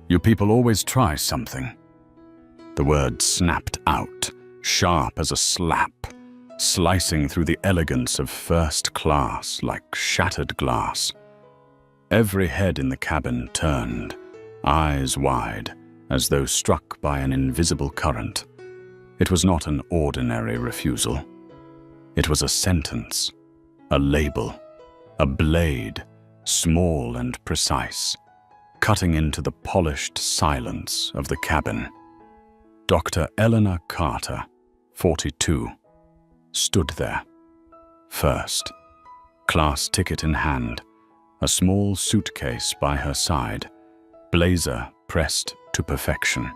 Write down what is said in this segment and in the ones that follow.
You people always try something." The word snapped out, sharp as a slap, slicing through the elegance of first class like shattered glass. Every head in the cabin turned, eyes wide, as though struck by an invisible current. It was not an ordinary refusal. It was a sentence, a label, a blade, small and precise, cutting into the polished silence of the cabin. Dr. Eleanor Carter, 42, stood there. First, class ticket in hand, a small suitcase by her side, blazer pressed to perfection.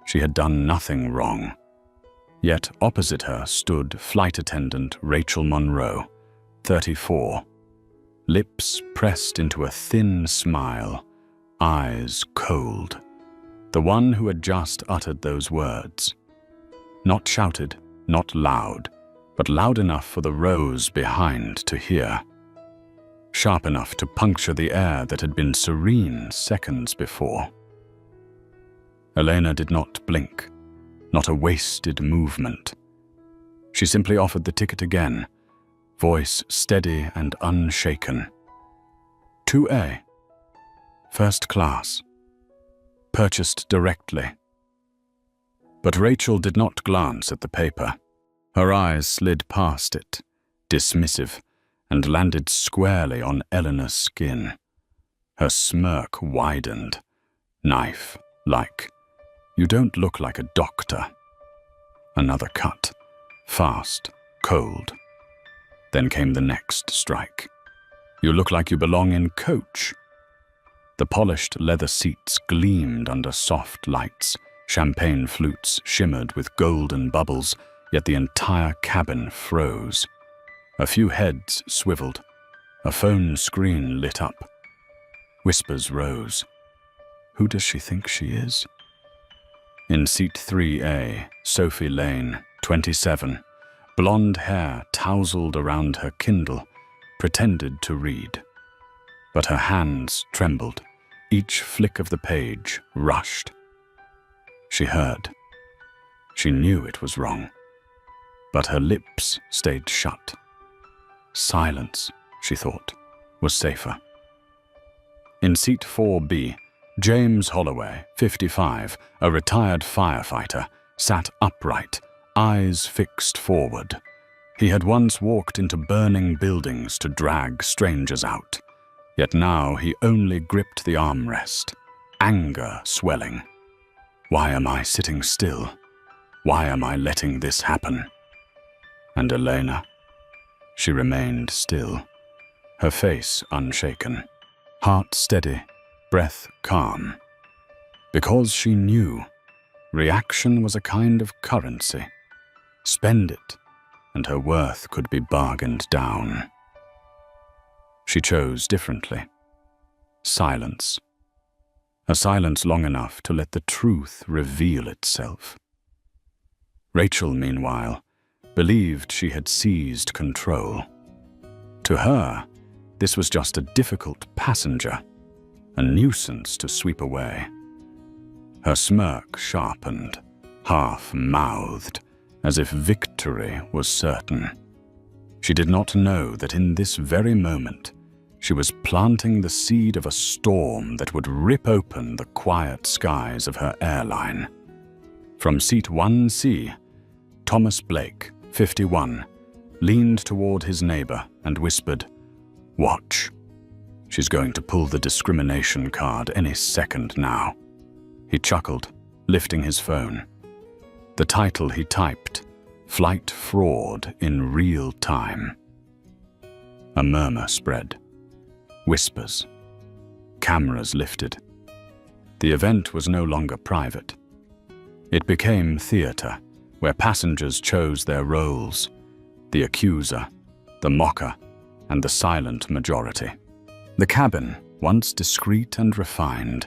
She had done nothing wrong. Yet opposite her stood flight attendant Rachel Monroe, 34, lips pressed into a thin smile, eyes cold. The one who had just uttered those words. Not shouted, not loud, but loud enough for the rows behind to hear. Sharp enough to puncture the air that had been serene seconds before. Elena did not blink, not a wasted movement. She simply offered the ticket again, voice steady and unshaken. 2A, first class, purchased directly. But Rachel did not glance at the paper. Her eyes slid past it, dismissive, and landed squarely on Eleanor's skin. Her smirk widened, knife-like. "You don't look like a doctor." Another cut, fast, cold. Then came the next strike. "You look like you belong in coach." The polished leather seats gleamed under soft lights. Champagne flutes shimmered with golden bubbles, yet the entire cabin froze. A few heads swiveled. A phone screen lit up. Whispers rose. Who does she think she is? In seat 3A, Sophie Lane, 27, blonde hair tousled around her Kindle, pretended to read. But her hands trembled. Each flick of the page rushed. She heard. She knew it was wrong. But her lips stayed shut. Silence, she thought, was safer. In seat 4B, James Holloway, 55, a retired firefighter, sat upright, eyes fixed forward. He had once walked into burning buildings to drag strangers out, yet now he only gripped the armrest, anger swelling. Why am I sitting still? Why am I letting this happen? And Elena? She remained still, her face unshaken, heart steady, breath calm. Because she knew reaction was a kind of currency. Spend it, and her worth could be bargained down. She chose differently. Silence. A silence long enough to let the truth reveal itself. Rachel, meanwhile, believed she had seized control. To her, this was just a difficult passenger, a nuisance to sweep away. Her smirk sharpened, half-mouthed, as if victory was certain. She did not know that in this very moment, she was planting the seed of a storm that would rip open the quiet skies of her airline. From seat 1C, Thomas Blake, 51, leaned toward his neighbor and whispered, "Watch. She's going to pull the discrimination card any second now." He chuckled, lifting his phone. The title he typed, Flight Fraud in Real Time. A murmur spread. Whispers. Cameras lifted. The event was no longer private. It became theater, where passengers chose their roles, the accuser, the mocker, and the silent majority. The cabin, once discreet and refined,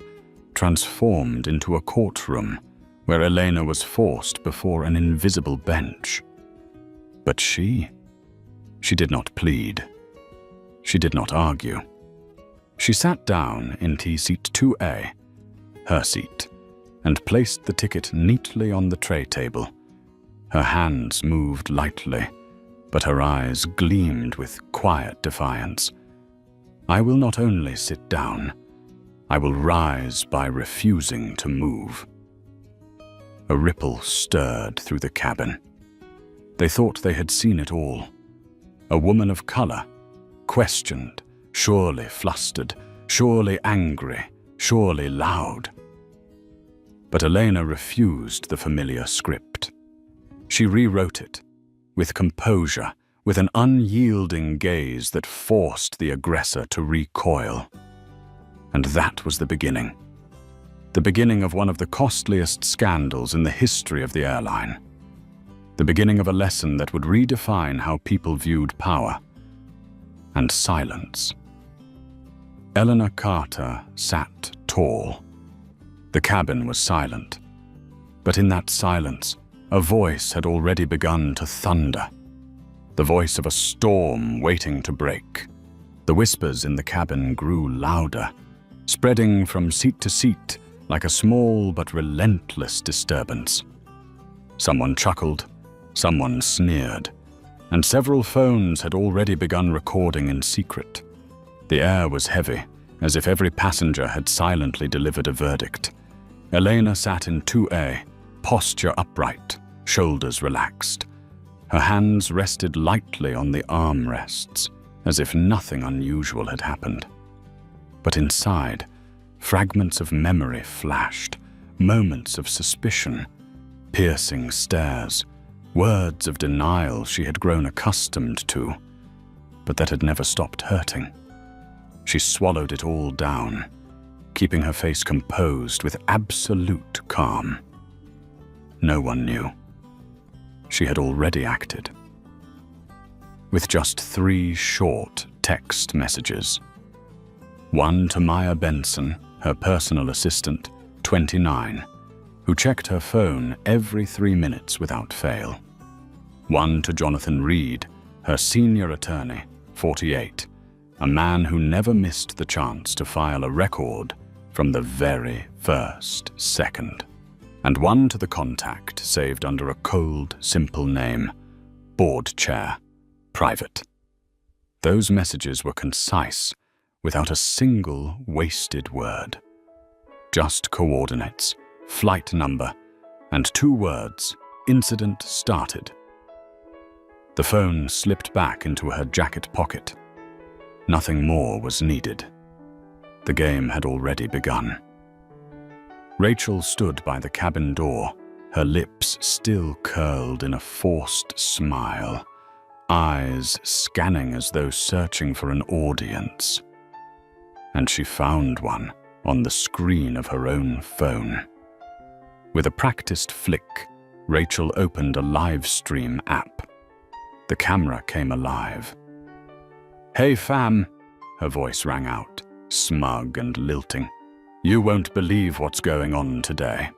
transformed into a courtroom where Elena was forced before an invisible bench. But she did not plead. She did not argue. She sat down in seat 2A, her seat, and placed the ticket neatly on the tray table. Her hands moved lightly, but her eyes gleamed with quiet defiance. "I will not only sit down, I will rise by refusing to move." A ripple stirred through the cabin. They thought they had seen it all. A woman of color, questioned, surely flustered, surely angry, surely loud. But Elena refused the familiar script. She rewrote it, with composure, with an unyielding gaze that forced the aggressor to recoil. And that was the beginning. The beginning of one of the costliest scandals in the history of the airline. The beginning of a lesson that would redefine how people viewed power and silence. Eleanor Carter sat tall. The cabin was silent, but in that silence, a voice had already begun to thunder. The voice of a storm waiting to break. The whispers in the cabin grew louder, spreading from seat to seat like a small but relentless disturbance. Someone chuckled, someone sneered, and several phones had already begun recording in secret. The air was heavy, as if every passenger had silently delivered a verdict. Elena sat in 2A, posture upright, shoulders relaxed. Her hands rested lightly on the armrests, as if nothing unusual had happened. But inside, fragments of memory flashed, moments of suspicion, piercing stares, words of denial she had grown accustomed to, but that had never stopped hurting. She swallowed it all down, keeping her face composed with absolute calm. No one knew. She had already acted. With just 3 short text messages. One to Maya Benson, her personal assistant, 29, who checked her phone every 3 minutes without fail. One to Jonathan Reed, her senior attorney, 48, a man who never missed the chance to file a record from the very first second. And one to the contact saved under a cold, simple name, Board Chair, Private. Those messages were concise, without a single wasted word. Just coordinates, flight number, and 2 words, incident started. The phone slipped back into her jacket pocket. Nothing more was needed. The game had already begun. Rachel stood by the cabin door, her lips still curled in a forced smile, eyes scanning as though searching for an audience. And she found one on the screen of her own phone. With a practiced flick, Rachel opened a live stream app. The camera came alive. "Hey fam," her voice rang out, smug and lilting. "You won't believe what's going on today."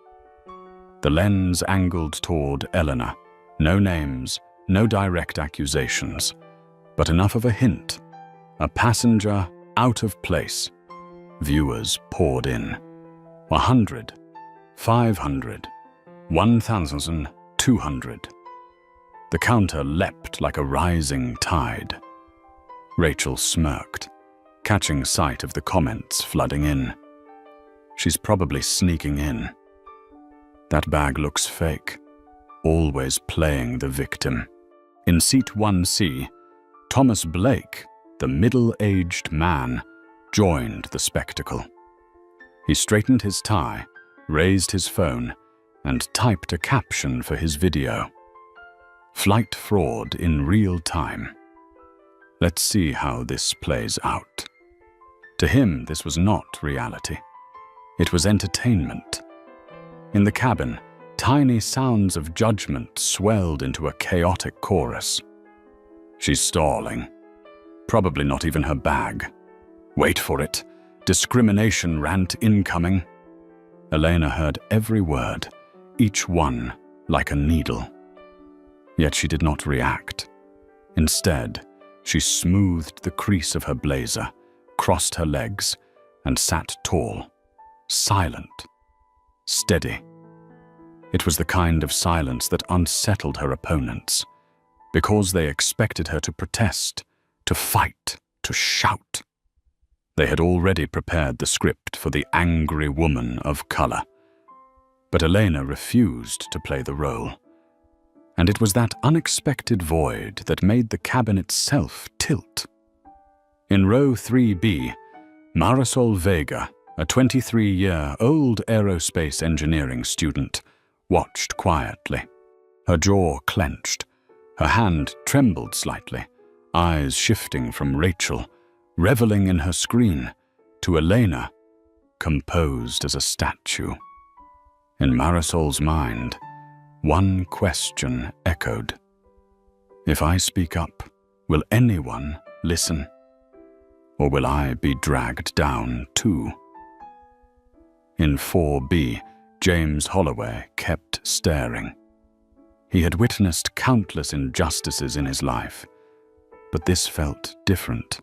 The lens angled toward Eleanor. No names, no direct accusations, but enough of a hint. A passenger out of place. Viewers poured in. 100, 500, 1,200. The counter leapt like a rising tide. Rachel smirked, catching sight of the comments flooding in. She's probably sneaking in. That bag looks fake, always playing the victim. In seat 1C, Thomas Blake, the middle-aged man, joined the spectacle. He straightened his tie, raised his phone, and typed a caption for his video. Flight fraud in real time. Let's see how this plays out. To him, this was not reality. It was entertainment. In the cabin, tiny sounds of judgment swelled into a chaotic chorus. She's stalling. Probably not even her bag. Wait for it. Discrimination rant incoming. Elena heard every word, each one like a needle. Yet she did not react. Instead, she smoothed the crease of her blazer, crossed her legs, and sat tall, silent steady. It was the kind of silence that unsettled her opponents, because they expected her to protest, to fight, to shout. They had already prepared the script for the angry woman of color. But Elena refused to play the role. And it was that unexpected void that made the cabin itself tilt. In row 3B, Marisol Vega, a 23-year-old aerospace engineering student, watched quietly. Her jaw clenched, her hand trembled slightly, eyes shifting from Rachel, reveling in her screen, to Elena, composed as a statue. In Marisol's mind, one question echoed. If I speak up, will anyone listen? Or will I be dragged down too? In 4B, James Holloway kept staring. He had witnessed countless injustices in his life, but this felt different.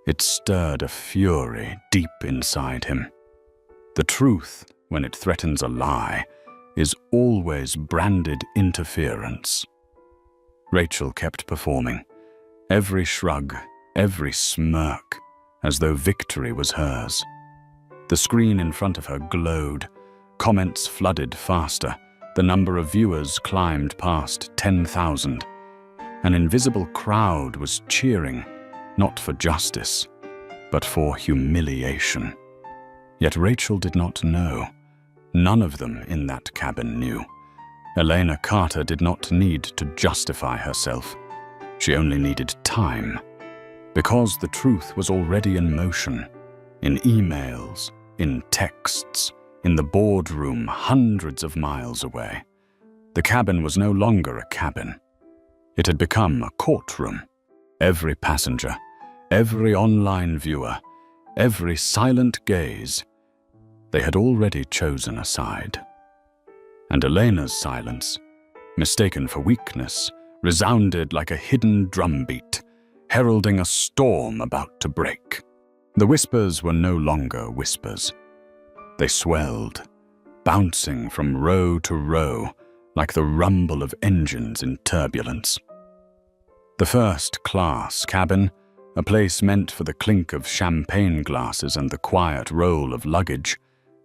It stirred a fury deep inside him. The truth, when it threatens a lie, is always branded interference. Rachel kept performing, every shrug, every smirk, as though victory was hers. The screen in front of her glowed, comments flooded faster, the number of viewers climbed past 10,000. An invisible crowd was cheering, not for justice, but for humiliation. Yet Rachel did not know. None of them in that cabin knew. Elena Carter did not need to justify herself. She only needed time, because the truth was already in motion, in emails, in texts, in the boardroom hundreds of miles away. The cabin was no longer a cabin. It had become a courtroom. Every passenger, every online viewer, every silent gaze, they had already chosen a side. And Elena's silence, mistaken for weakness, resounded like a hidden drumbeat, heralding a storm about to break. The whispers were no longer whispers. They swelled, bouncing from row to row, like the rumble of engines in turbulence. The first-class cabin, a place meant for the clink of champagne glasses and the quiet roll of luggage,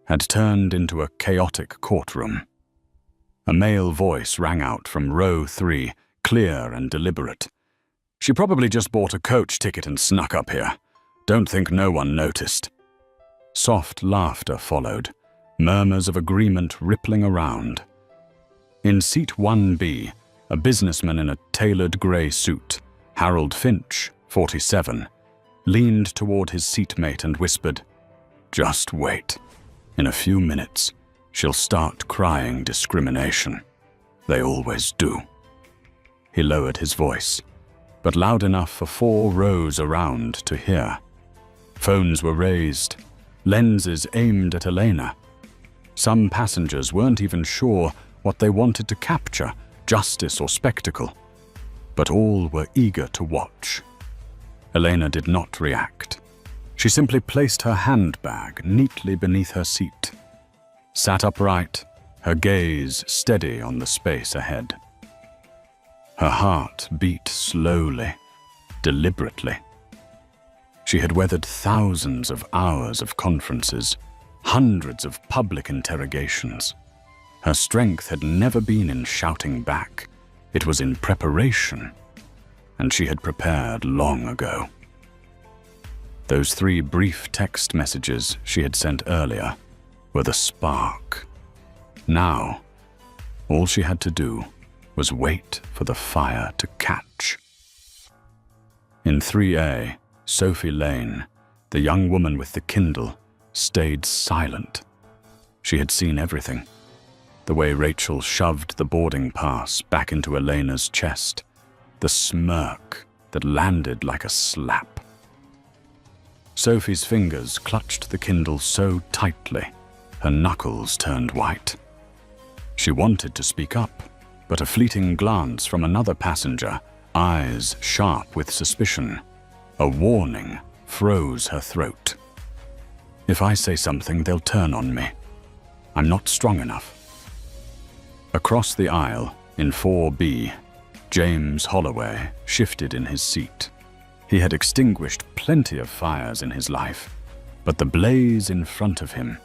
had turned into a chaotic courtroom. A male voice rang out from row 3, clear and deliberate. "She probably just bought a coach ticket and snuck up here. Don't think no one noticed." Soft laughter followed, murmurs of agreement rippling around. In seat 1B, a businessman in a tailored grey suit, Harold Finch, 47, leaned toward his seatmate and whispered, "Just wait. In a few minutes, she'll start crying discrimination. They always do." He lowered his voice, but loud enough for 4 rows around to hear. Phones were raised, lenses aimed at Elena. Some passengers weren't even sure what they wanted to capture, justice or spectacle, but all were eager to watch. Elena did not react. She simply placed her handbag neatly beneath her seat, sat upright, her gaze steady on the space ahead. Her heart beat slowly, deliberately. She had weathered thousands of hours of conferences, hundreds of public interrogations. Her strength had never been in shouting back. It was in preparation, and she had prepared long ago. Those 3 brief text messages she had sent earlier were the spark. Now, all she had to do was wait for the fire to catch. In 3A, Sophie Lane, the young woman with the Kindle, stayed silent. She had seen everything. The way Rachel shoved the boarding pass back into Elena's chest, the smirk that landed like a slap. Sophie's fingers clutched the Kindle so tightly, her knuckles turned white. She wanted to speak up, but a fleeting glance from another passenger, eyes sharp with suspicion, a warning, froze her throat. "If I say something, they'll turn on me. I'm not strong enough. Across the aisle, in 4B, James Holloway shifted in his seat. He had extinguished plenty of fires in his life, but the blaze in front of him,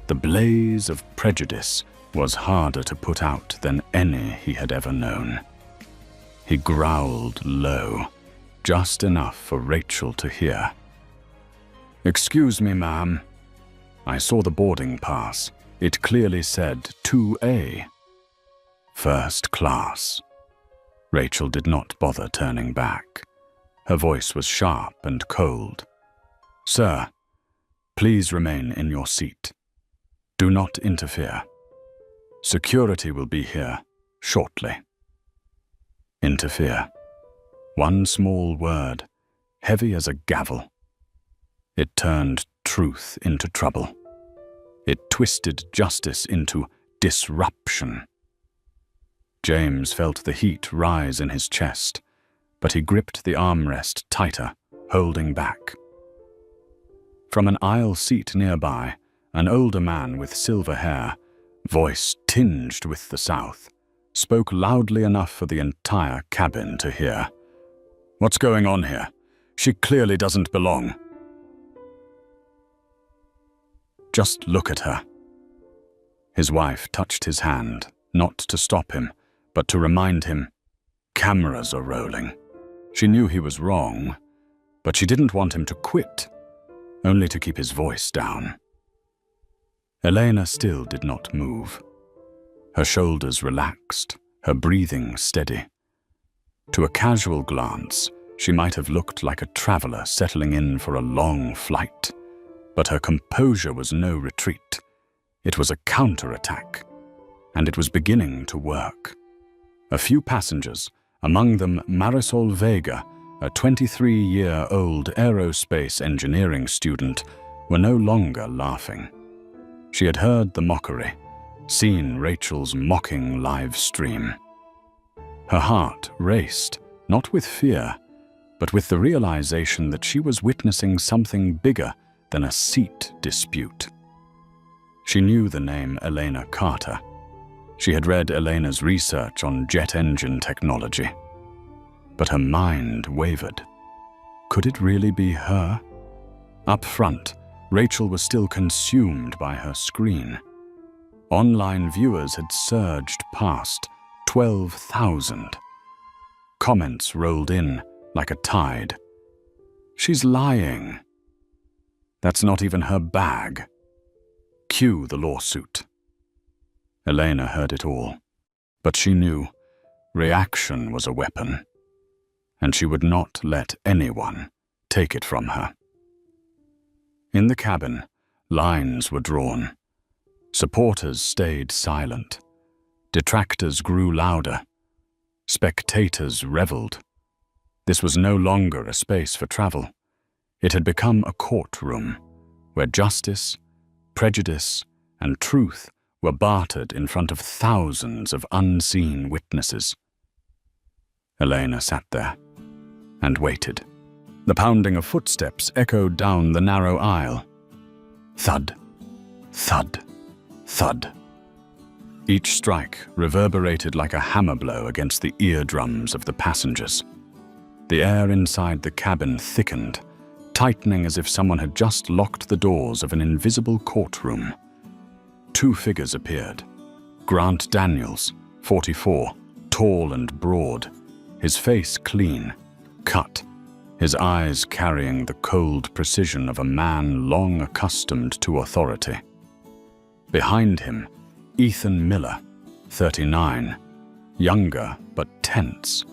the blaze of prejudice, was harder to put out than any he had ever known. He growled low, just enough for Rachel to hear. "Excuse me, ma'am." I saw the boarding pass. It clearly said 2A. First class. Rachel did not bother turning back. Her voice was sharp and cold. "Sir, please remain in your seat. Do not interfere. Security will be here shortly." Interfere. One small word, heavy as a gavel. It turned truth into trouble. It twisted justice into disruption. James felt the heat rise in his chest, but he gripped the armrest tighter, holding back. From an aisle seat nearby, an older man with silver hair, voice tinged with the South, spoke loudly enough for the entire cabin to hear. "What's going on here? She clearly doesn't belong." "Just look at her." His wife touched his hand, not to stop him, but to remind him, cameras are rolling. She knew he was wrong, but she didn't want him to quit, only to keep his voice down. Elena still did not move. Her shoulders relaxed, her breathing steady. To a casual glance, she might have looked like a traveler settling in for a long flight, but her composure was no retreat. It was a counterattack, and it was beginning to work. A few passengers, among them Marisol Vega, a 23-year-old aerospace engineering student, were no longer laughing. She had heard the mockery, seen Rachel's mocking live stream. Her heart raced, not with fear, but with the realization that she was witnessing something bigger than a seat dispute. She knew the name Elena Carter. She had read Elena's research on jet engine technology. But her mind wavered. Could it really be her? Up front, Rachel was still consumed by her screen. Online viewers had surged past 12,000. Comments rolled in like a tide. "She's lying. That's not even her bag. Cue the lawsuit." Elena heard it all, but she knew reaction was a weapon, and she would not let anyone take it from her. In the cabin, lines were drawn. Supporters stayed silent. Detractors grew louder. Spectators reveled. This was no longer a space for travel. It had become a courtroom where justice, prejudice, and truth were bartered in front of thousands of unseen witnesses. Elena sat there and waited. The pounding of footsteps echoed down the narrow aisle. Thud, thud, thud. Each strike reverberated like a hammer blow against the eardrums of the passengers. The air inside the cabin thickened, tightening as if someone had just locked the doors of an invisible courtroom. Two figures appeared. Grant Daniels, 44, tall and broad, his face clean, cut, his eyes carrying the cold precision of a man long accustomed to authority. Behind him, Ethan Miller, 39, younger but tense,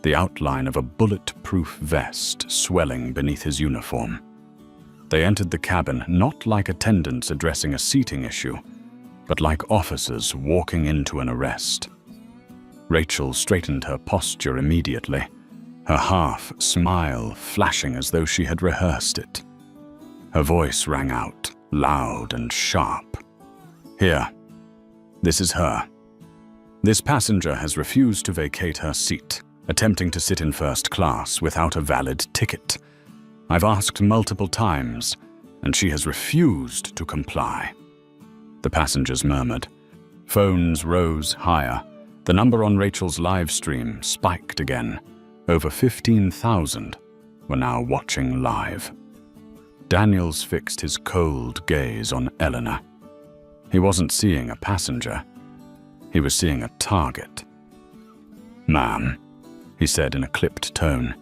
the outline of a bulletproof vest swelling beneath his uniform. They entered the cabin not like attendants addressing a seating issue, but like officers walking into an arrest. Rachel straightened her posture immediately, her half-smile flashing as though she had rehearsed it. Her voice rang out, loud and sharp. "Here, this is her. This passenger has refused to vacate her seat, attempting to sit in first class without a valid ticket. I've asked multiple times, and she has refused to comply. the passengers murmured. Phones rose higher. The number on Rachel's live stream spiked again. Over 15,000 were now watching live. Daniels fixed his cold gaze on Eleanor. He wasn't seeing a passenger. He was seeing a target. "Ma'am," he said in a clipped tone,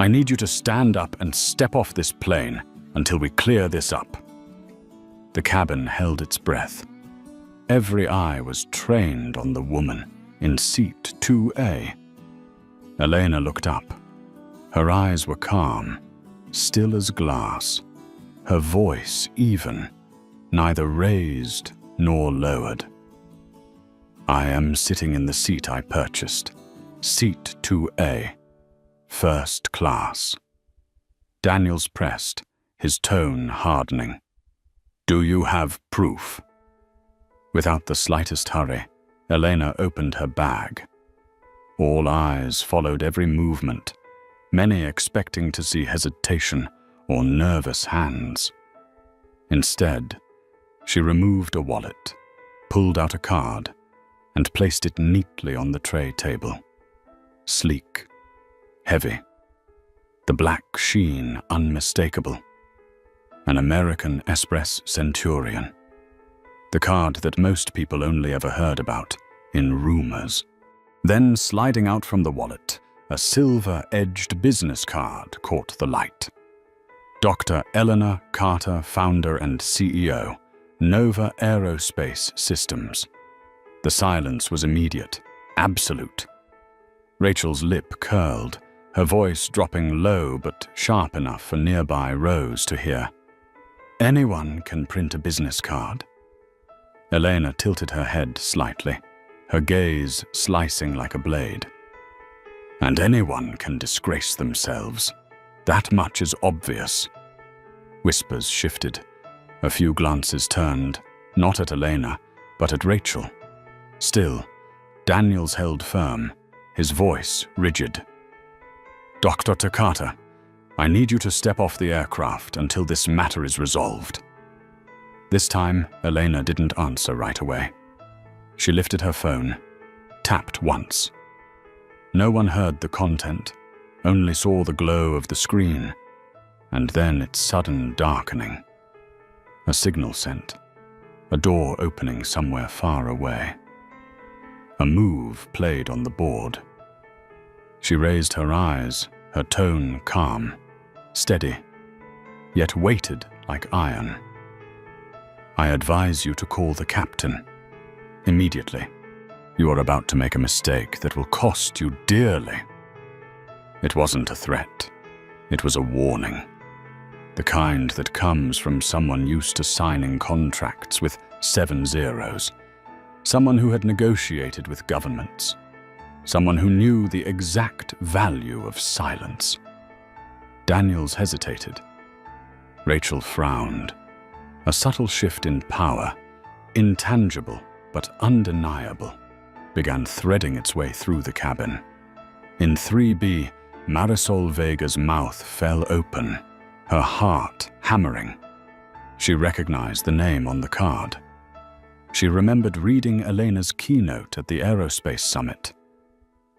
"I need you to stand up and step off this plane until we clear this up." The cabin held its breath. Every eye was trained on the woman in seat 2A. Elena looked up. Her eyes were calm, still as glass, her voice even, neither raised nor lowered. "I am sitting in the seat I purchased, seat 2A, first class." Daniels pressed, his tone hardening. "Do you have proof?" Without the slightest hurry, Elena opened her bag. All eyes followed every movement, many expecting to see hesitation or nervous hands. Instead, she removed a wallet, pulled out a card, and placed it neatly on the tray table. Sleek, heavy, the black sheen unmistakable. An American Express Centurion. The card that most people only ever heard about in rumors. Then, sliding out from the wallet, a silver-edged business card caught the light. Dr. Eleanor Carter, founder and CEO, Nova Aerospace Systems. The silence was immediate, absolute. Rachel's lip curled, her voice dropping low but sharp enough for nearby Rose to hear. "Anyone can print a business card." Elena tilted her head slightly, her gaze slicing like a blade. "And anyone can disgrace themselves. That much is obvious." Whispers shifted. A few glances turned, not at Elena, but at Rachel. Still, Daniels held firm, his voice rigid. "Dr. Takata, I need you to step off the aircraft until this matter is resolved." This time, Elena didn't answer right away. She lifted her phone, tapped once. No one heard the content, only saw the glow of the screen, and then its sudden darkening. A signal sent, a door opening somewhere far away. A move played on the board. She raised her eyes, her tone calm, steady, yet weighted like iron. "I advise you to call the captain. Immediately. You are about to make a mistake that will cost you dearly." It wasn't a threat. It was a warning. The kind that comes from someone used to signing contracts with 7 zeros. Someone who had negotiated with governments. Someone who knew the exact value of silence. Daniels hesitated. Rachel frowned. A subtle shift in power, intangible but undeniable, began threading its way through the cabin. In 3B, Marisol Vega's mouth fell open, her heart hammering. She recognized the name on the card. She remembered reading Elena's keynote at the Aerospace Summit.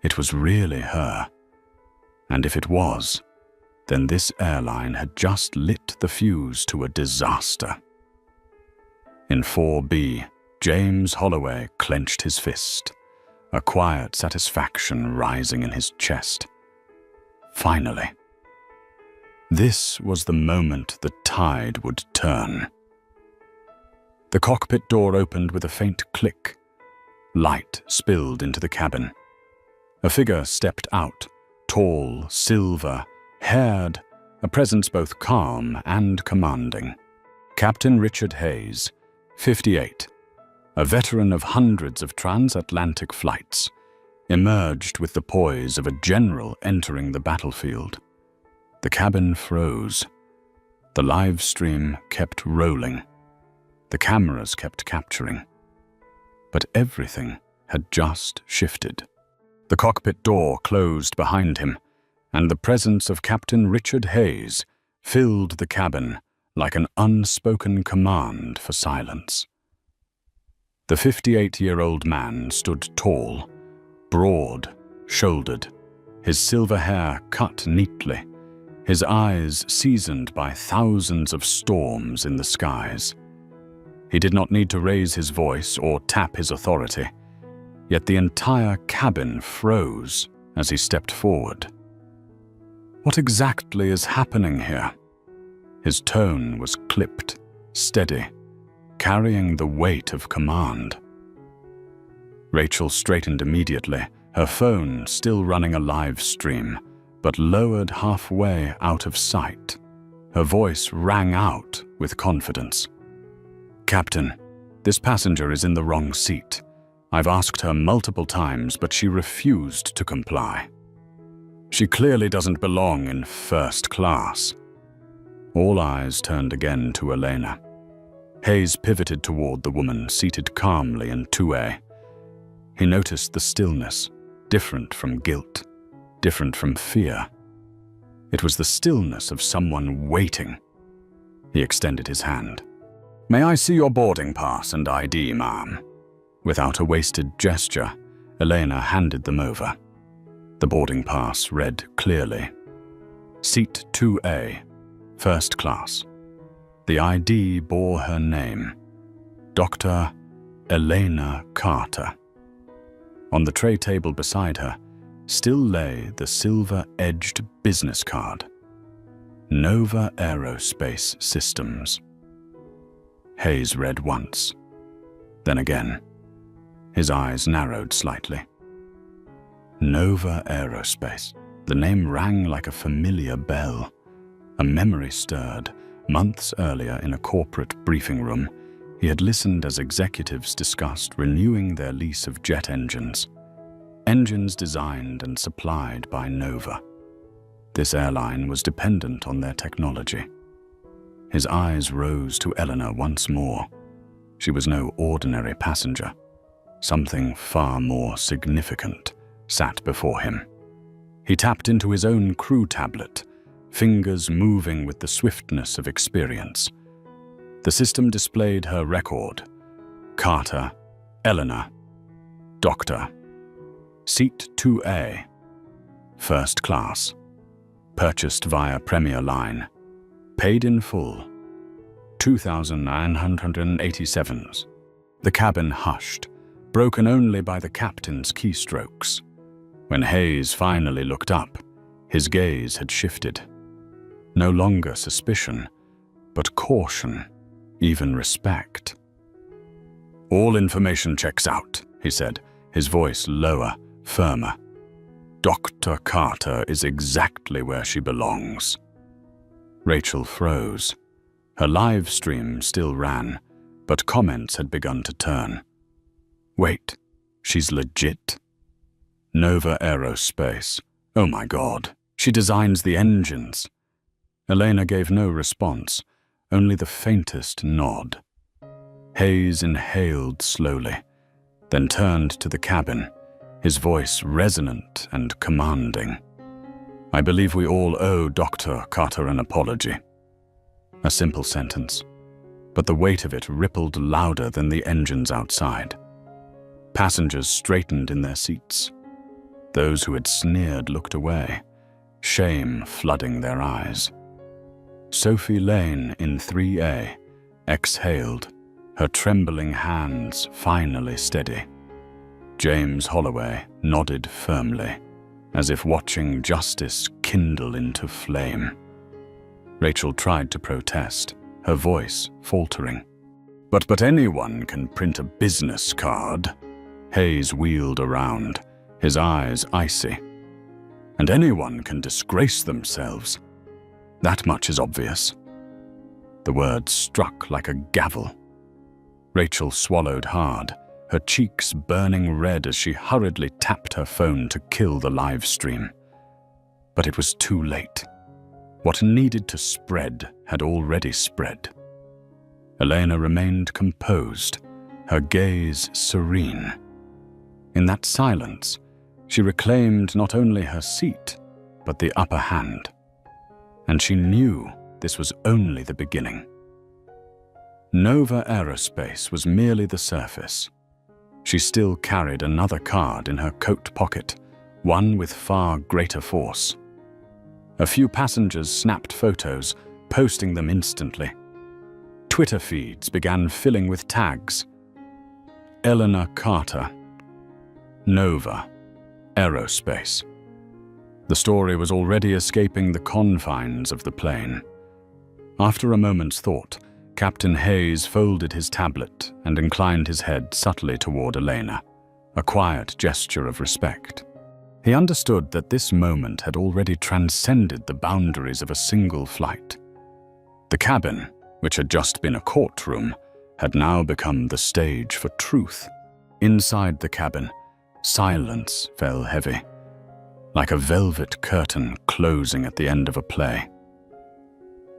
It was really her. And if it was, then this airline had just lit the fuse to a disaster. In 4B, James Holloway clenched his fist, a quiet satisfaction rising in his chest. Finally. This was the moment the tide would turn. The cockpit door opened with a faint click. Light spilled into the cabin. A figure stepped out, tall, silver, haired, a presence both calm and commanding. Captain Richard Hayes, 58, a veteran of hundreds of transatlantic flights, emerged with the poise of a general entering the battlefield. The cabin froze. The live stream kept rolling. The cameras kept capturing. But everything had just shifted. The cockpit door closed behind him, and the presence of Captain Richard Hayes filled the cabin like an unspoken command for silence. The 58-year-old man stood tall, broad-shouldered, his silver hair cut neatly, his eyes seasoned by thousands of storms in the skies. He did not need to raise his voice or tap his authority, yet the entire cabin froze as he stepped forward. What exactly is happening here? His tone was clipped, steady, carrying the weight of command. Rachel straightened immediately, her phone still running a live stream, but lowered halfway out of sight. Her voice rang out with confidence. "Captain, this passenger is in the wrong seat. I've asked her multiple times, but she refused to comply. She clearly doesn't belong in first class." All eyes turned again to Elena. Hayes pivoted toward the woman seated calmly in 2A. He noticed the stillness, different from guilt, different from fear. It was the stillness of someone waiting. He extended his hand. "May I see your boarding pass and ID, ma'am?" Without a wasted gesture, Elena handed them over. The boarding pass read clearly, "Seat 2A, first class." The ID bore her name, Dr. Elena Carter. On the tray table beside her still lay the silver-edged business card, Nova Aerospace Systems. Hayes read once, then again. His eyes narrowed slightly. Nova Aerospace. The name rang like a familiar bell. A memory stirred. Months earlier, in a corporate briefing room, he had listened as executives discussed renewing their lease of jet engines. Engines designed and supplied by Nova. This airline was dependent on their technology. His eyes rose to Eleanor once more. She was no ordinary passenger. Something far more significant sat before him. He tapped into his own crew tablet, fingers moving with the swiftness of experience. The system displayed her record. Carter, Eleanor, Doctor. Seat 2A, first class. Purchased via Premier Line. Paid in full. 2,987s. The cabin hushed, broken only by the captain's keystrokes. When Hayes finally looked up, his gaze had shifted. No longer suspicion, but caution, even respect. "All information checks out," he said, his voice lower, firmer. "Dr. Carter is exactly where she belongs." Rachel froze. Her live stream still ran, but comments had begun to turn. "Wait, she's legit? Nova Aerospace. Oh my God, she designs the engines." Elena gave no response, only the faintest nod. Hayes inhaled slowly, then turned to the cabin, his voice resonant and commanding. "I believe we all owe Dr. Carter an apology." A simple sentence, but the weight of it rippled louder than the engines outside. Passengers straightened in their seats. Those who had sneered looked away, shame flooding their eyes. Sophie Lane in 3A exhaled, her trembling hands finally steady. James Holloway nodded firmly, as if watching justice kindle into flame. Rachel tried to protest, her voice faltering. But anyone can print a business card." Hayes wheeled around, his eyes icy. "And anyone can disgrace themselves. That much is obvious." The words struck like a gavel. Rachel swallowed hard, her cheeks burning red as she hurriedly tapped her phone to kill the live stream. But it was too late. What needed to spread had already spread. Elena remained composed, her gaze serene. In that silence, she reclaimed not only her seat, but the upper hand. And she knew this was only the beginning. Nova Aerospace was merely the surface, She still carried another card in her coat pocket, one with far greater force. A few passengers snapped photos, posting them instantly. Twitter feeds began filling with tags. Eleanor Carter, Nova, Aerospace. The story was already escaping the confines of the plane. After a moment's thought, Captain Hayes folded his tablet and inclined his head subtly toward Elena, a quiet gesture of respect. He understood that this moment had already transcended the boundaries of a single flight. The cabin, which had just been a courtroom, had now become the stage for truth. Inside the cabin, silence fell heavy, like a velvet curtain closing at the end of a play.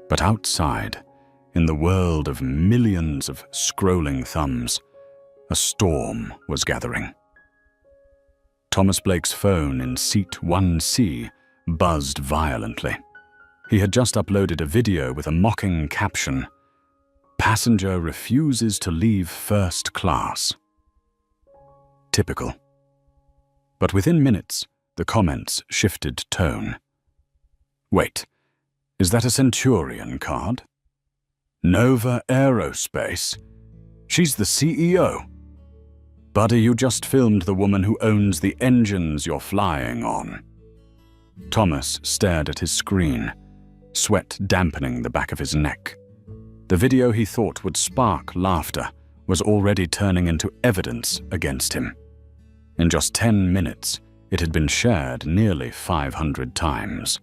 But outside, in the world of millions of scrolling thumbs, a storm was gathering. Thomas Blake's phone in seat 1C buzzed violently. He had just uploaded a video with a mocking caption, "Passenger refuses to leave first class." Typical. But within minutes, the comments shifted tone. Wait, is that a Centurion card? Nova Aerospace? She's the CEO. Buddy, you just filmed the woman who owns the engines you're flying on. Thomas stared at his screen, sweat dampening the back of his neck. The video he thought would spark laughter was already turning into evidence against him. In just 10 minutes, it had been shared nearly 500 times,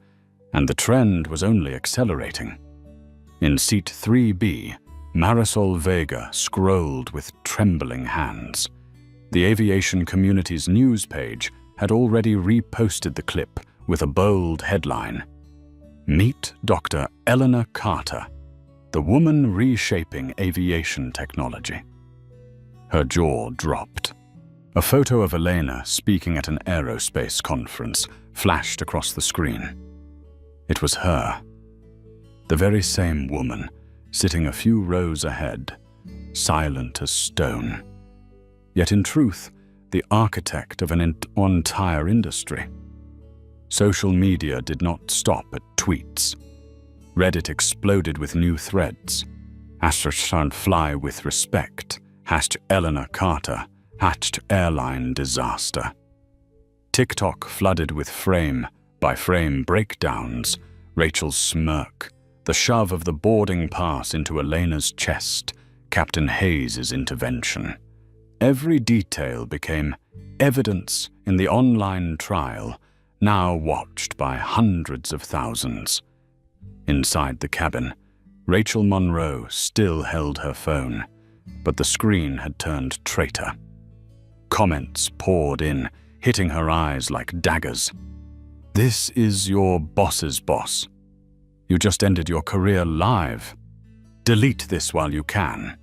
and the trend was only accelerating. In seat 3B, Marisol Vega scrolled with trembling hands. The aviation community's news page had already reposted the clip with a bold headline, "Meet Dr. Eleanor Carter, the woman reshaping aviation technology." Her jaw dropped. A photo of Elena speaking at an aerospace conference flashed across the screen. It was her, the very same woman, sitting a few rows ahead, silent as stone, yet in truth, the architect of an entire industry. Social media did not stop at tweets. Reddit exploded with new threads. #fly with respect, #Eleanor Carter, #airline disaster. TikTok flooded with frame-by-frame breakdowns, Rachel's smirk, the shove of the boarding pass into Elena's chest, Captain Hayes' intervention. Every detail became evidence in the online trial, now watched by hundreds of thousands. Inside the cabin, Rachel Monroe still held her phone, but the screen had turned traitor. Comments poured in, hitting her eyes like daggers. "This is your boss's boss. You just ended your career live. Delete this while you can."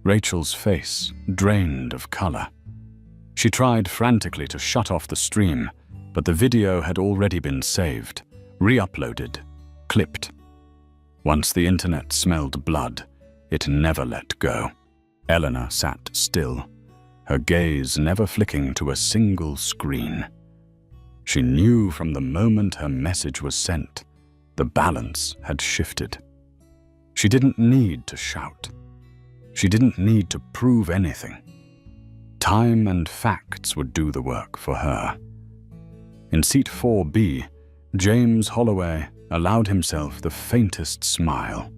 Rachel's face drained of color. She tried frantically to shut off the stream, but the video had already been saved, re-uploaded, clipped. Once the internet smelled blood, it never let go. Eleanor sat still, her gaze never flicking to a single screen. She knew from the moment her message was sent, the balance had shifted. She didn't need to shout. She didn't need to prove anything. Time and facts would do the work for her. In seat 4B, James Holloway allowed himself the faintest smile.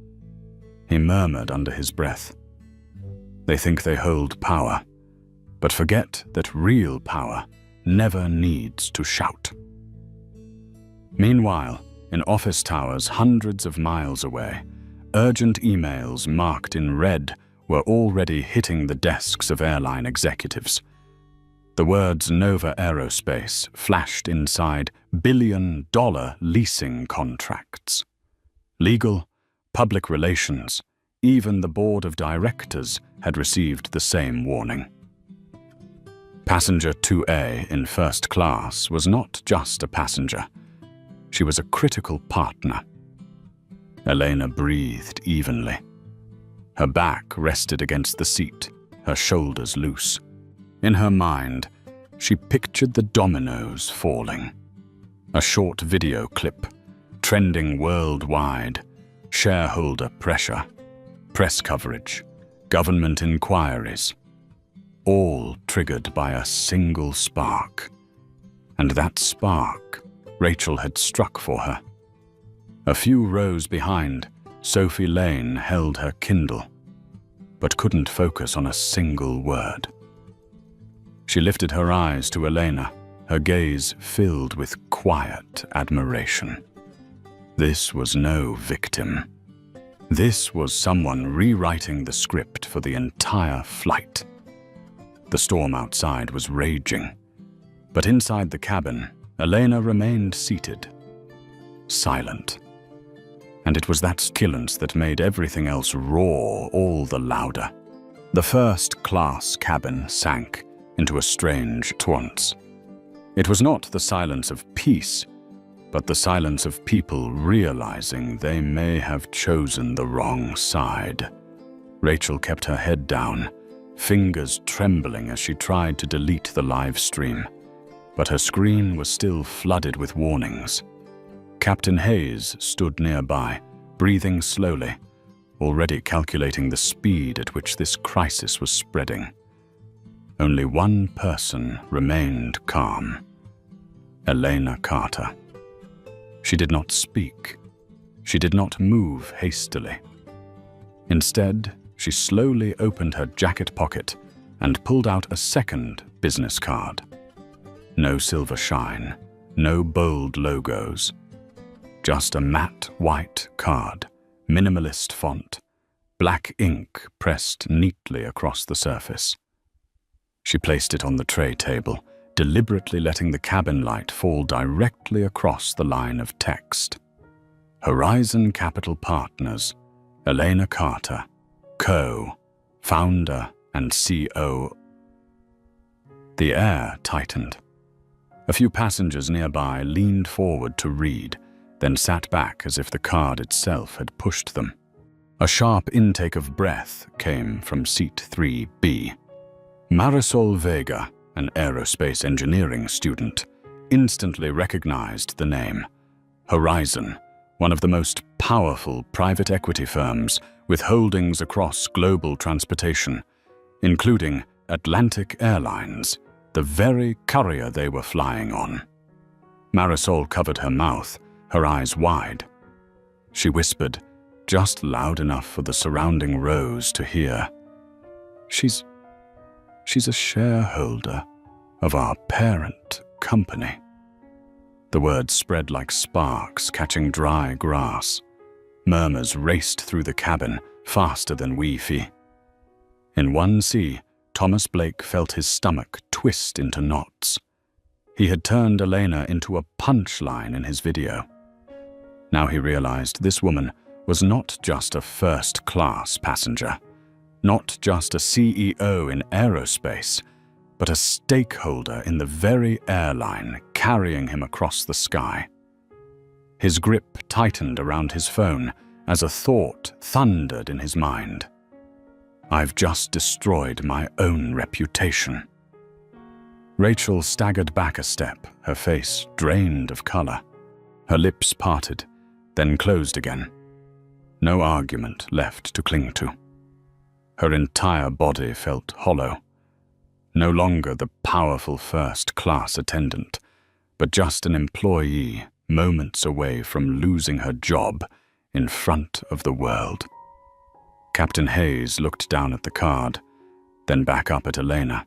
He murmured under his breath, "They think they hold power, but forget that real power never needs to shout." Meanwhile, in office towers hundreds of miles away, urgent emails marked in red were already hitting the desks of airline executives. The words Nova Aerospace flashed inside billion-dollar leasing contracts. Legal, public relations, even the board of directors had received the same warning. Passenger 2A in first class was not just a passenger. She was a critical partner. Elena breathed evenly. Her back rested against the seat, her shoulders loose. In her mind, she pictured the dominoes falling. A short video clip, trending worldwide, shareholder pressure, press coverage, government inquiries, all triggered by a single spark. And that spark Rachel had struck for her. A few rows behind, Sophie Lane held her Kindle, but couldn't focus on a single word. She lifted her eyes to Elena, her gaze filled with quiet admiration. This was no victim. This was someone rewriting the script for the entire flight. The storm outside was raging, but inside the cabin, Elena remained seated, silent. And it was that silence that made everything else roar all the louder. The first-class cabin sank into a strange trance. It was not the silence of peace, but the silence of people realizing they may have chosen the wrong side. Rachel kept her head down, fingers trembling as she tried to delete the live stream, but her screen was still flooded with warnings. Captain Hayes stood nearby, breathing slowly, already calculating the speed at which this crisis was spreading. Only one person remained calm: Elena Carter. She did not speak. She did not move hastily. Instead, she slowly opened her jacket pocket and pulled out a second business card. No silver shine, no bold logos. Just a matte white card, minimalist font, black ink pressed neatly across the surface. She placed it on the tray table, deliberately letting the cabin light fall directly across the line of text. Horizon Capital Partners, Elena Carter, co-founder and CO. The air tightened. A few passengers nearby leaned forward to read, then sat back as if the card itself had pushed them. A sharp intake of breath came from seat 3B. Marisol Vega, an aerospace engineering student, instantly recognized the name. Horizon, one of the most powerful private equity firms with holdings across global transportation, including Atlantic Airlines, the very courier they were flying on. Marisol covered her mouth, her eyes wide. She whispered, just loud enough for the surrounding rows to hear. She's a shareholder of our parent company." The words spread like sparks catching dry grass. Murmurs raced through the cabin, faster than Wi-Fi. In 1C, Thomas Blake felt his stomach twist into knots. He had turned Elena into a punchline in his video. Now he realized this woman was not just a first-class passenger, not just a CEO in aerospace, but a stakeholder in the very airline carrying him across the sky. His grip tightened around his phone as a thought thundered in his mind. I've just destroyed my own reputation. Rachel staggered back a step, her face drained of color. Her lips parted, then closed again. No argument left to cling to. Her entire body felt hollow. No longer the powerful first-class attendant, but just an employee moments away from losing her job in front of the world. Captain Hayes looked down at the card, then back up at Elena.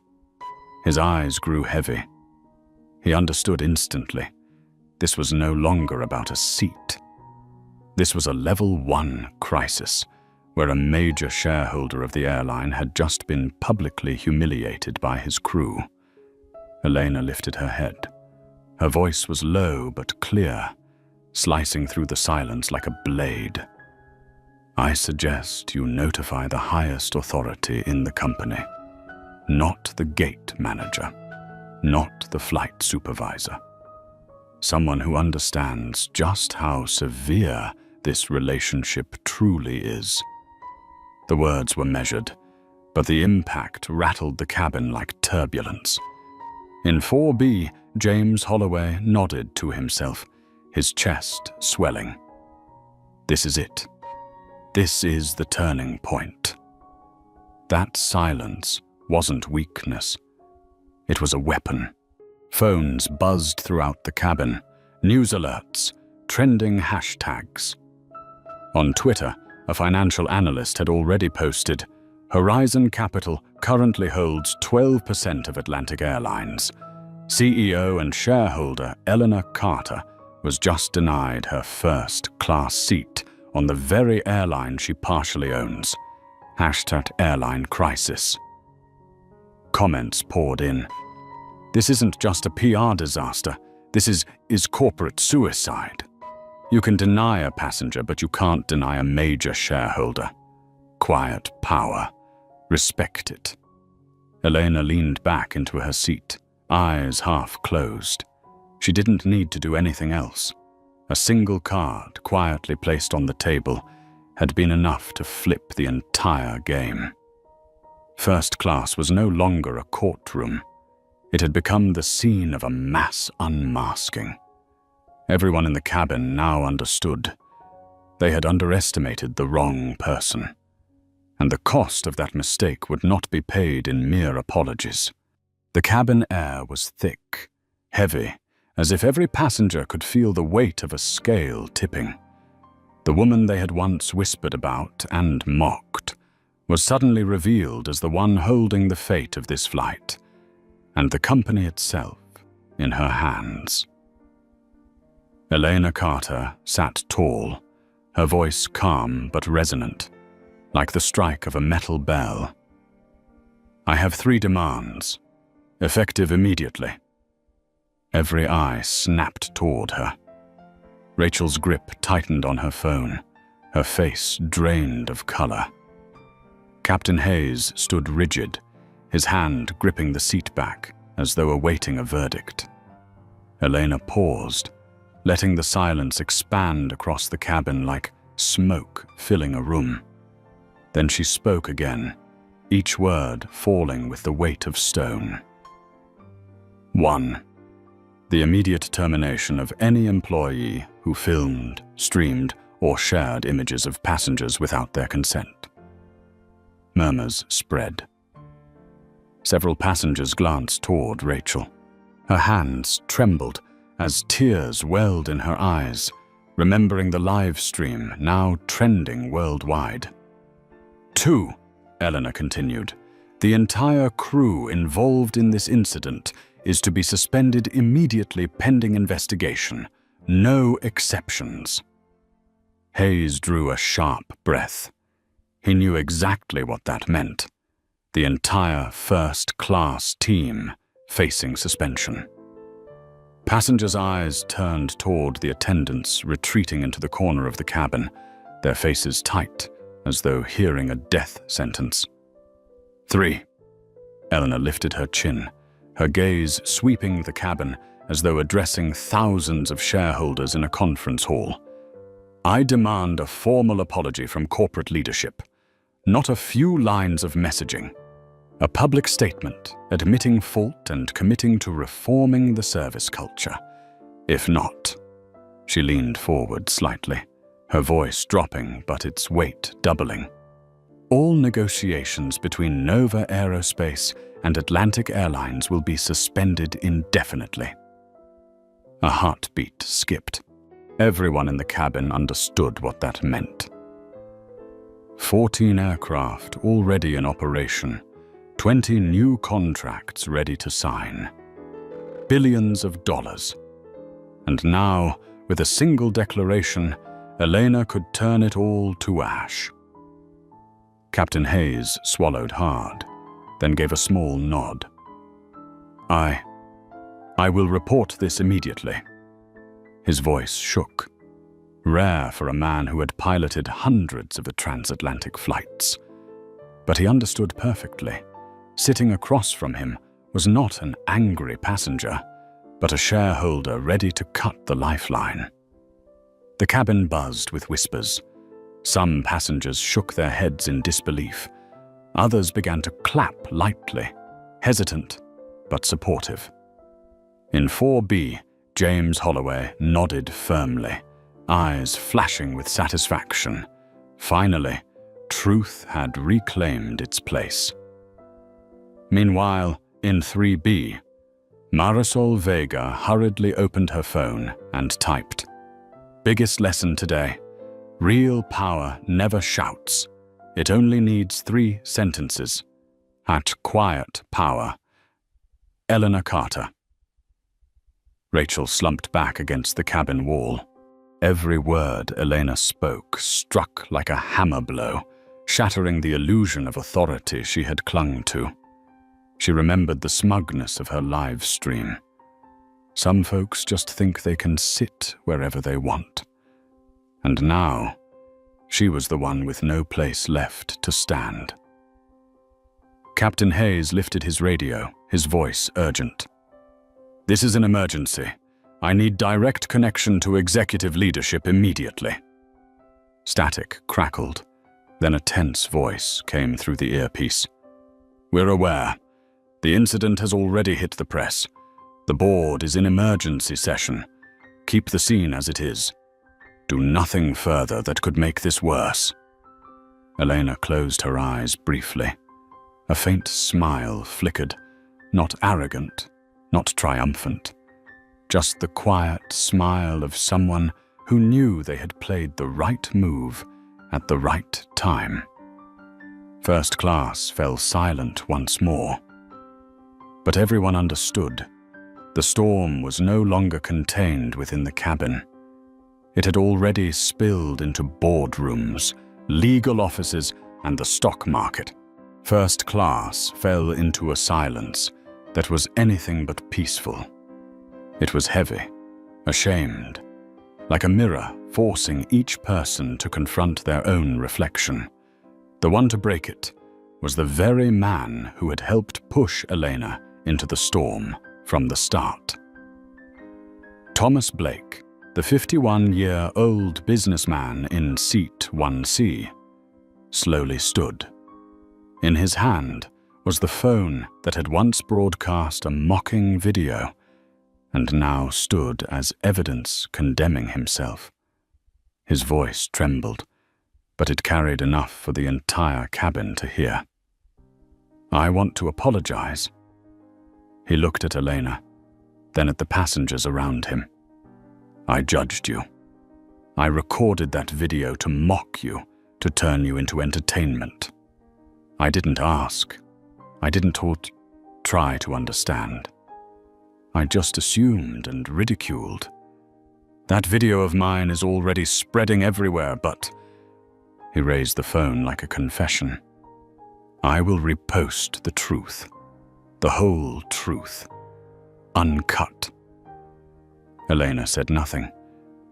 His eyes grew heavy. He understood instantly. This was no longer about a seat. This was a level 1 crisis, where a major shareholder of the airline had just been publicly humiliated by his crew. Elena lifted her head. Her voice was low but clear, slicing through the silence like a blade. I suggest you notify the highest authority in the company. Not the gate manager, not the flight supervisor. Someone who understands just how severe this relationship truly is. The words were measured, but the impact rattled the cabin like turbulence. In 4B, James Holloway nodded to himself, his chest swelling. This is it. This is the turning point. That silence wasn't weakness. It was a weapon. Phones buzzed throughout the cabin, news alerts, trending hashtags. On Twitter, a financial analyst had already posted, Horizon Capital currently holds 12% of Atlantic Airlines. CEO and shareholder Eleanor Carter was just denied her first-class seat on the very airline she partially owns. #airline crisis. Comments poured in. This isn't just a PR disaster. This is corporate suicide. You can deny a passenger, but you can't deny a major shareholder. Quiet power. Respect it. Elena leaned back into her seat, eyes half closed. She didn't need to do anything else. A single card, quietly placed on the table, had been enough to flip the entire game. First class was no longer a courtroom. It had become the scene of a mass unmasking. Everyone in the cabin now understood. They had underestimated the wrong person. And the cost of that mistake would not be paid in mere apologies. The cabin air was thick, heavy, as if every passenger could feel the weight of a scale tipping. The woman they had once whispered about and mocked was suddenly revealed as the one holding the fate of this flight, and the company itself in her hands. Elena Carter sat tall, her voice calm but resonant, like the strike of a metal bell. I have 3 demands, effective immediately. Every eye snapped toward her. Rachel's grip tightened on her phone, her face drained of color. Captain Hayes stood rigid, his hand gripping the seat back as though awaiting a verdict. Elena paused, letting the silence expand across the cabin like smoke filling a room. Then she spoke again, each word falling with the weight of stone. 1. The immediate termination of any employee who filmed, streamed, or shared images of passengers without their consent. Murmurs spread. Several passengers glanced toward Rachel. Her hands trembled as tears welled in her eyes, remembering the live stream now trending worldwide. 2, Eleanor continued, the entire crew involved in this incident is to be suspended immediately pending investigation. No exceptions. Hayes drew a sharp breath. He knew exactly what that meant. The entire first-class team facing suspension. Passengers' eyes turned toward the attendants retreating into the corner of the cabin, their faces tight, as though hearing a death sentence. 3. Eleanor lifted her chin, her gaze sweeping the cabin as though addressing thousands of shareholders in a conference hall. I demand a formal apology from corporate leadership, not a few lines of messaging. A public statement admitting fault and committing to reforming the service culture. If not, she leaned forward slightly, her voice dropping but its weight doubling. All negotiations between Nova Aerospace and Atlantic Airlines will be suspended indefinitely. A heartbeat skipped. Everyone in the cabin understood what that meant. 14 aircraft already in operation, 20 new contracts ready to sign. Billions of dollars. And now, with a single declaration, Elena could turn it all to ash. Captain Hayes swallowed hard, then gave a small nod. I will report this immediately. His voice shook, rare for a man who had piloted hundreds of the transatlantic flights. But he understood perfectly. Sitting across from him was not an angry passenger, but a shareholder ready to cut the lifeline. The cabin buzzed with whispers. Some passengers shook their heads in disbelief. Others began to clap lightly, hesitant but supportive. In 4B, James Holloway nodded firmly, eyes flashing with satisfaction. Finally, truth had reclaimed its place. Meanwhile, in 3B, Marisol Vega hurriedly opened her phone and typed, "Biggest lesson today. Real power never shouts. It only needs 3 sentences. At quiet power. Eleanor Carter." Rachel slumped back against the cabin wall. Every word Elena spoke struck like a hammer blow, shattering the illusion of authority she had clung to. She remembered the smugness of her live stream. Some folks just think they can sit wherever they want. And now, she was the one with no place left to stand. Captain Hayes lifted his radio, his voice urgent. "This is an emergency. I need direct connection to executive leadership immediately." Static crackled. Then a tense voice came through the earpiece. "We're aware. The incident has already hit the press. The board is in emergency session. Keep the scene as it is. Do nothing further that could make this worse." Elena closed her eyes briefly. A faint smile flickered, not arrogant, not triumphant. Just the quiet smile of someone who knew they had played the right move at the right time. First class fell silent once more. But everyone understood. The storm was no longer contained within the cabin. It had already spilled into boardrooms, legal offices, and the stock market. First class fell into a silence that was anything but peaceful. It was heavy, ashamed, like a mirror forcing each person to confront their own reflection. The one to break it was the very man who had helped push Elena into the storm from the start. Thomas Blake, the 51-year-old businessman in seat 1C, slowly stood. In his hand was the phone that had once broadcast a mocking video and now stood as evidence condemning himself. His voice trembled, but it carried enough for the entire cabin to hear. "I want to apologize." He looked at Elena, then at the passengers around him. "I judged you. I recorded that video to mock you, to turn you into entertainment. I didn't ask. I didn't try to understand. I just assumed and ridiculed. That video of mine is already spreading everywhere, but..." He raised the phone like a confession. "I will repost the truth. The whole truth. Uncut." Elena said nothing.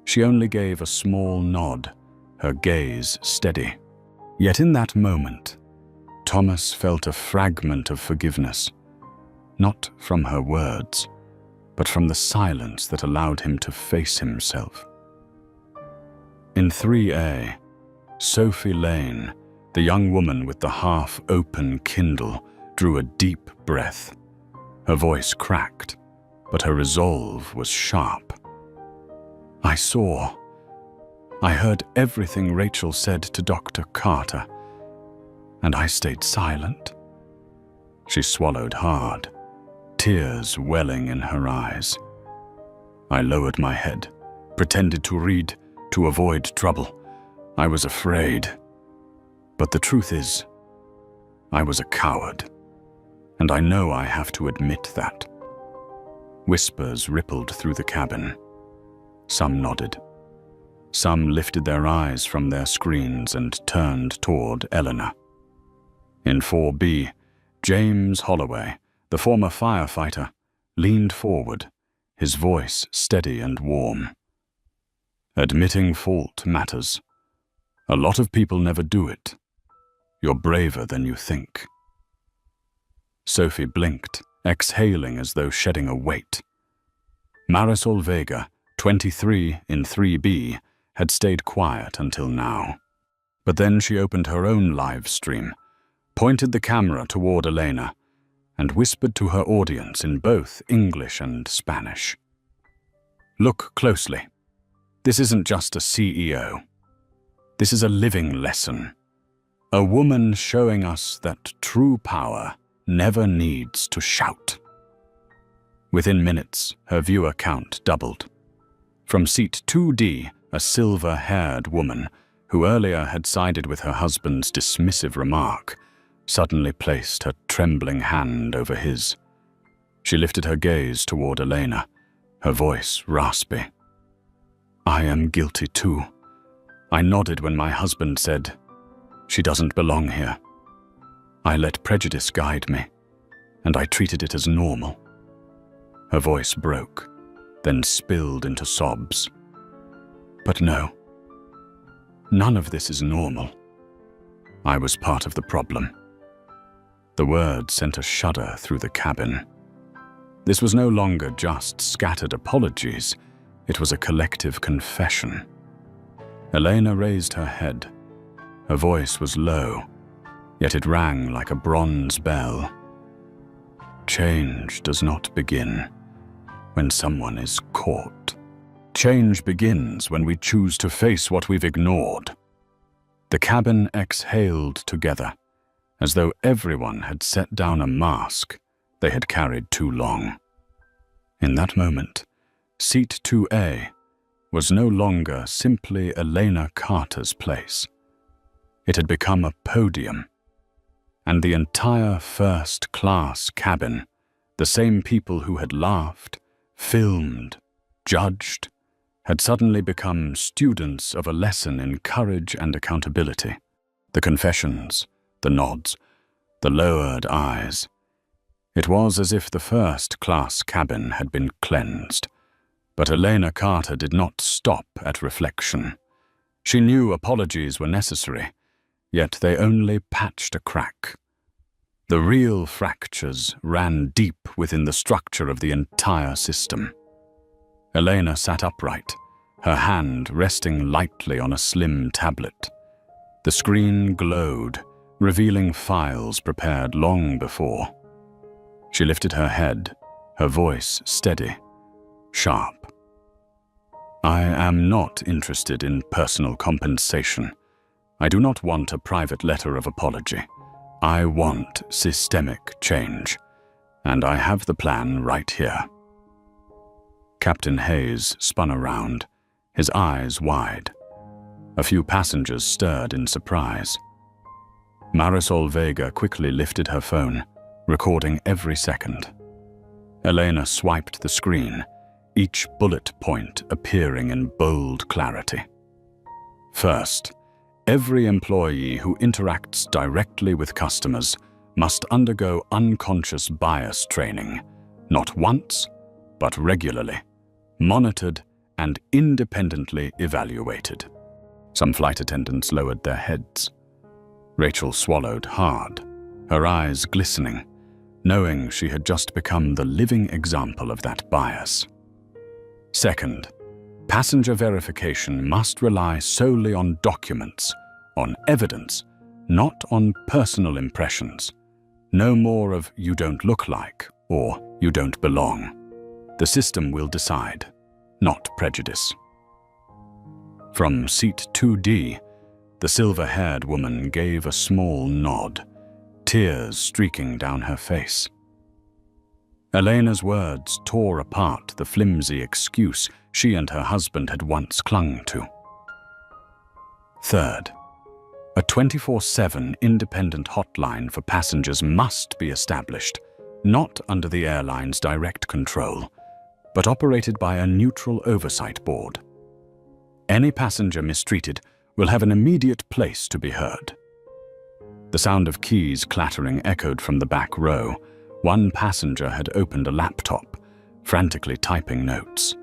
She only gave a small nod, her gaze steady. Yet in that moment, Thomas felt a fragment of forgiveness, not from her words, but from the silence that allowed him to face himself. In 3A, Sophie Lane, the young woman with the half-open Kindle, drew a deep breath. Her voice cracked, but her resolve was sharp. "I heard everything Rachel said to Dr. Carter, and I stayed silent." She swallowed hard, tears welling in her eyes. "I lowered my head, pretended to read, to avoid trouble. I was afraid. But the truth is, I was a coward. And I know I have to admit that." Whispers rippled through the cabin. Some nodded. Some lifted their eyes from their screens and turned toward Eleanor. In 4B, James Holloway, the former firefighter, leaned forward, his voice steady and warm. "Admitting fault matters. A lot of people never do it. You're braver than you think." Sophie blinked, exhaling as though shedding a weight. Marisol Vega, 23 in 3B, had stayed quiet until now. But then she opened her own live stream, pointed the camera toward Elena, and whispered to her audience in both English and Spanish. Look closely. This isn't just a CEO. This is a living lesson. A woman showing us that true power never needs to shout. Within minutes, her viewer count doubled. From seat 2D, a silver-haired woman, who earlier had sided with her husband's dismissive remark, suddenly placed her trembling hand over his. She lifted her gaze toward Elena, her voice raspy. I am guilty too. I nodded when my husband said, "She doesn't belong here." I let prejudice guide me, and I treated it as normal. Her voice broke, then spilled into sobs. But no, none of this is normal. I was part of the problem. The word sent a shudder through the cabin. This was no longer just scattered apologies, it was a collective confession. Elena raised her head. Her voice was low, yet it rang like a bronze bell. Change does not begin when someone is caught. Change begins when we choose to face what we've ignored. The cabin exhaled together, as though everyone had set down a mask they had carried too long. In that moment, seat 2A was no longer simply Elena Carter's place. It had become a podium, and the entire first-class cabin, the same people who had laughed, filmed, judged, had suddenly become students of a lesson in courage and accountability. The confessions, the nods, the lowered eyes. It was as if the first-class cabin had been cleansed. But Elena Carter did not stop at reflection. She knew apologies were necessary, yet they only patched a crack. The real fractures ran deep within the structure of the entire system. Elena sat upright, her hand resting lightly on a slim tablet. The screen glowed, revealing files prepared long before. She lifted her head, her voice steady, sharp. I am not interested in personal compensation. I do not want a private letter of apology. I want systemic change, and I have the plan right here. Captain Hayes spun around, his eyes wide. A few passengers stirred in surprise. Marisol Vega quickly lifted her phone, recording every second. Elena swiped the screen, each bullet point appearing in bold clarity. First, every employee who interacts directly with customers must undergo unconscious bias training, not once, but regularly, monitored and independently evaluated. Some flight attendants lowered their heads. Rachel swallowed hard, her eyes glistening, knowing she had just become the living example of that bias. Second, passenger verification must rely solely on documents, on evidence, not on personal impressions. No more of "you don't look like" or "you don't belong." The system will decide, not prejudice. From seat 2D, the silver-haired woman gave a small nod, tears streaking down her face. Elena's words tore apart the flimsy excuse she and her husband had once clung to. Third, a 24/7 independent hotline for passengers must be established, not under the airline's direct control, but operated by a neutral oversight board. Any passenger mistreated will have an immediate place to be heard. The sound of keys clattering echoed from the back row. One passenger had opened a laptop, frantically typing notes.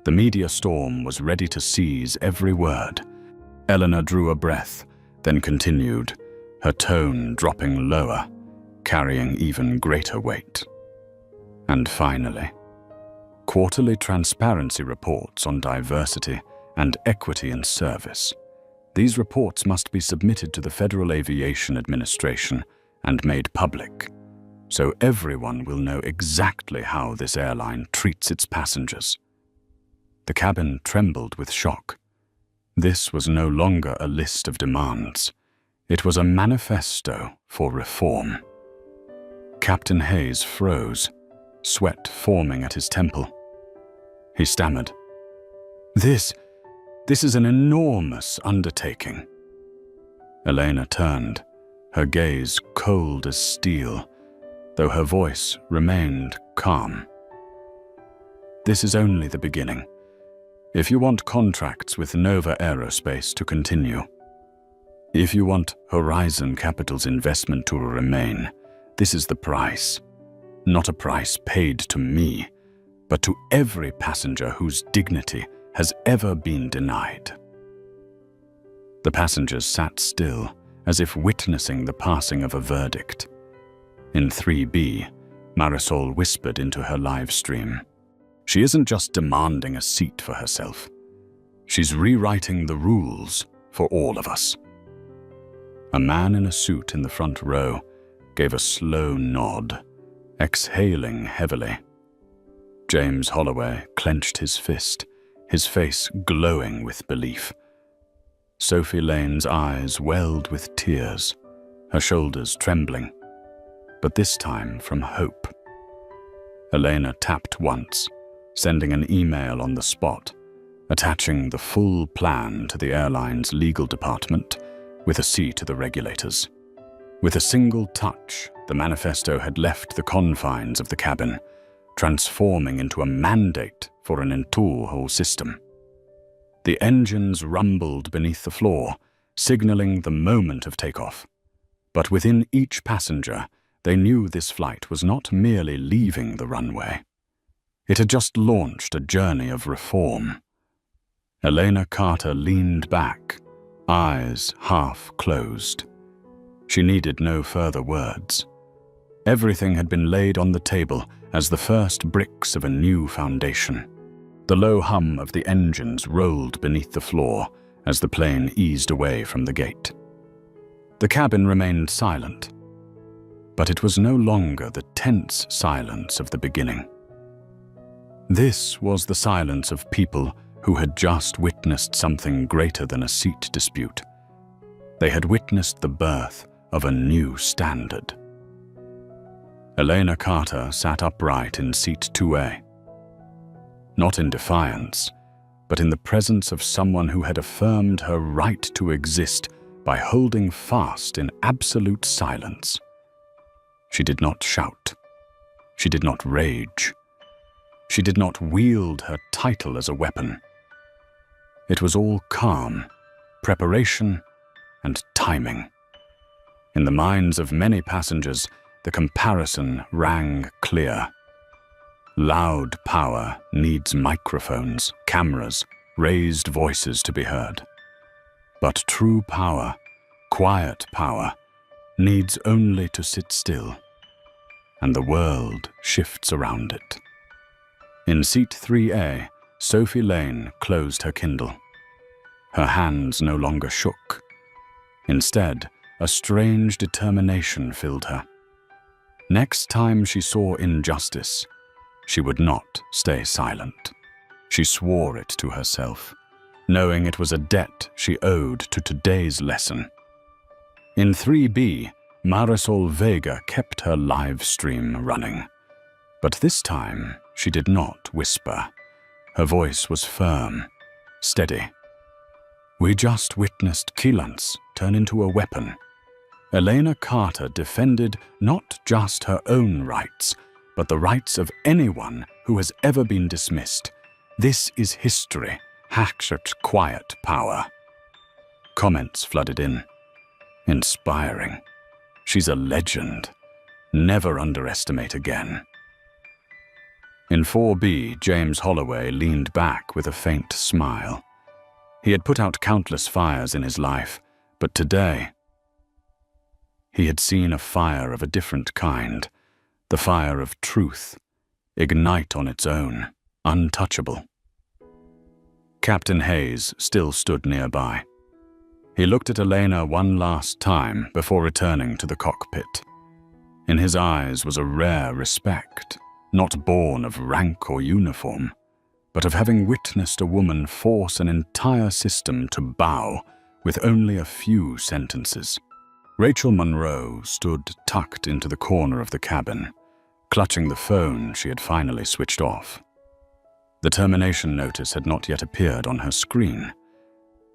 The media storm was ready to seize every word. Eleanor drew a breath, then continued, her tone dropping lower, carrying even greater weight. And finally, quarterly transparency reports on diversity and equity in service. These reports must be submitted to the Federal Aviation Administration and made public, so everyone will know exactly how this airline treats its passengers. The cabin trembled with shock. This was no longer a list of demands. It was a manifesto for reform. Captain Hayes froze, sweat forming at his temple. He stammered, This is an enormous undertaking." Elena turned, her gaze cold as steel, though her voice remained calm. "This is only the beginning. If you want contracts with Nova Aerospace to continue, if you want Horizon Capital's investment to remain, this is the price. Not a price paid to me, but to every passenger whose dignity has ever been denied." The passengers sat still, as if witnessing the passing of a verdict. In 3B, Marisol whispered into her live stream, "She isn't just demanding a seat for herself. She's rewriting the rules for all of us." A man in a suit in the front row gave a slow nod, exhaling heavily. James Holloway clenched his fist, his face glowing with belief. Sophie Lane's eyes welled with tears, her shoulders trembling, but this time from hope. Elena tapped once, sending an email on the spot, attaching the full plan to the airline's legal department with a C to the regulators. With a single touch, the manifesto had left the confines of the cabin, transforming into a mandate for an entire whole system. The engines rumbled beneath the floor, signaling the moment of takeoff. But within each passenger, they knew this flight was not merely leaving the runway. It had just launched a journey of reform. Elena Carter leaned back, eyes half closed. She needed no further words. Everything had been laid on the table as the first bricks of a new foundation. The low hum of the engines rolled beneath the floor as the plane eased away from the gate. The cabin remained silent, but it was no longer the tense silence of the beginning. This was the silence of people who had just witnessed something greater than a seat dispute. They had witnessed the birth of a new standard. Elena Carter sat upright in seat 2A. Not in defiance, but in the presence of someone who had affirmed her right to exist by holding fast in absolute silence. She did not shout. She did not rage. She did not wield her title as a weapon. It was all calm, preparation, and timing. In the minds of many passengers, the comparison rang clear. Loud power needs microphones, cameras, raised voices to be heard. But true power, quiet power, needs only to sit still, and the world shifts around it. In seat 3A, Sophie Lane closed her Kindle. Her hands no longer shook. Instead, a strange determination filled her. Next time she saw injustice, she would not stay silent. She swore it to herself, knowing it was a debt she owed to today's lesson. In 3B, Marisol Vega kept her live stream running. But this time, she did not whisper. Her voice was firm, steady. "We just witnessed Quilance turn into a weapon." Elena Carter defended not just her own rights, but the rights of anyone who has ever been dismissed. This is history, Hackshirt's quiet power. Comments flooded in. Inspiring. She's a legend. Never underestimate again. In 4B, James Holloway leaned back with a faint smile. He had put out countless fires in his life, but today he had seen a fire of a different kind, the fire of truth, ignite on its own, untouchable. Captain Hayes still stood nearby. He looked at Elena one last time before returning to the cockpit. In his eyes was a rare respect, not born of rank or uniform, but of having witnessed a woman force an entire system to bow with only a few sentences. Rachel Monroe stood tucked into the corner of the cabin, clutching the phone she had finally switched off. The termination notice had not yet appeared on her screen,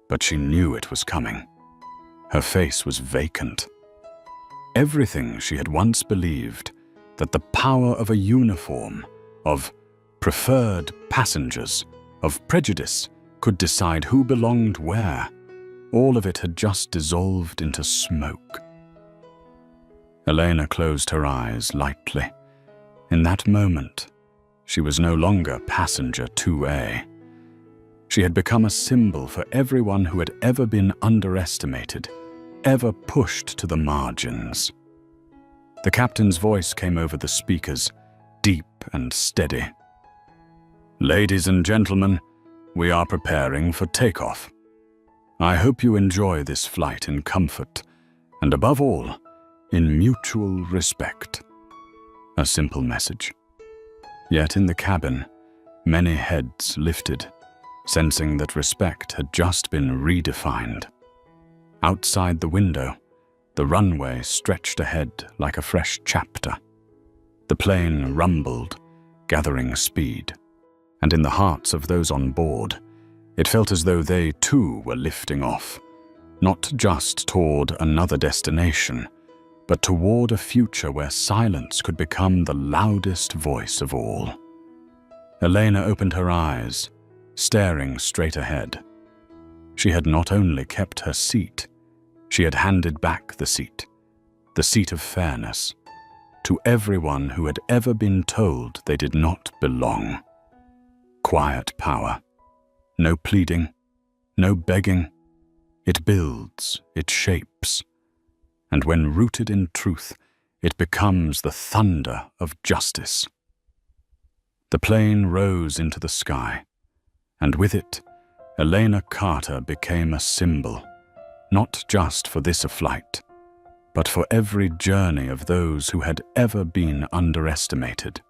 but she knew it was coming. Her face was vacant. Everything she had once believed, that the power of a uniform, of preferred passengers, of prejudice, could decide who belonged where, all of it had just dissolved into smoke. Elena closed her eyes lightly. In that moment, she was no longer passenger 2A. She had become a symbol for everyone who had ever been underestimated, ever pushed to the margins. The captain's voice came over the speakers, deep and steady. "Ladies and gentlemen, we are preparing for takeoff. I hope you enjoy this flight in comfort, and above all, in mutual respect." A simple message. Yet in the cabin, many heads lifted, sensing that respect had just been redefined. Outside the window, the runway stretched ahead like a fresh chapter. The plane rumbled, gathering speed, and in the hearts of those on board, it felt as though they too were lifting off, not just toward another destination, but toward a future where silence could become the loudest voice of all. Elena opened her eyes, staring straight ahead. She had not only kept her seat, she had handed back the seat of fairness, to everyone who had ever been told they did not belong. Quiet power. No pleading, no begging. It builds, it shapes, and when rooted in truth, it becomes the thunder of justice. The plane rose into the sky, and with it, Elena Carter became a symbol, not just for this flight, but for every journey of those who had ever been underestimated.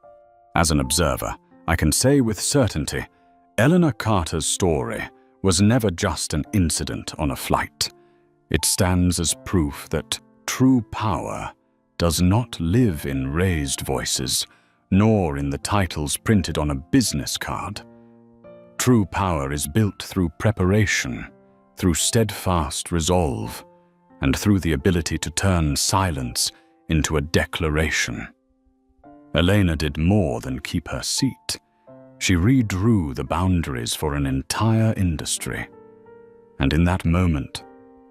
As an observer, I can say with certainty, Eleanor Carter's story was never just an incident on a flight. It stands as proof that true power does not live in raised voices, nor in the titles printed on a business card. True power is built through preparation, through steadfast resolve, and through the ability to turn silence into a declaration. Elena did more than keep her seat. She redrew the boundaries for an entire industry. And in that moment,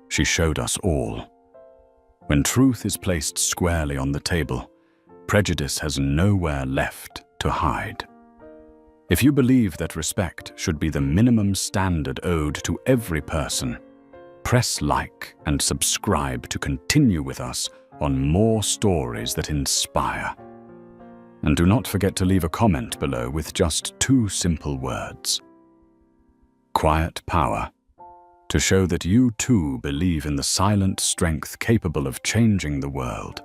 she showed us all. When truth is placed squarely on the table, prejudice has nowhere left to hide. If you believe that respect should be the minimum standard owed to every person, press like and subscribe to continue with us on more stories that inspire. And do not forget to leave a comment below with just 2 simple words. Quiet power, to show that you too believe in the silent strength capable of changing the world.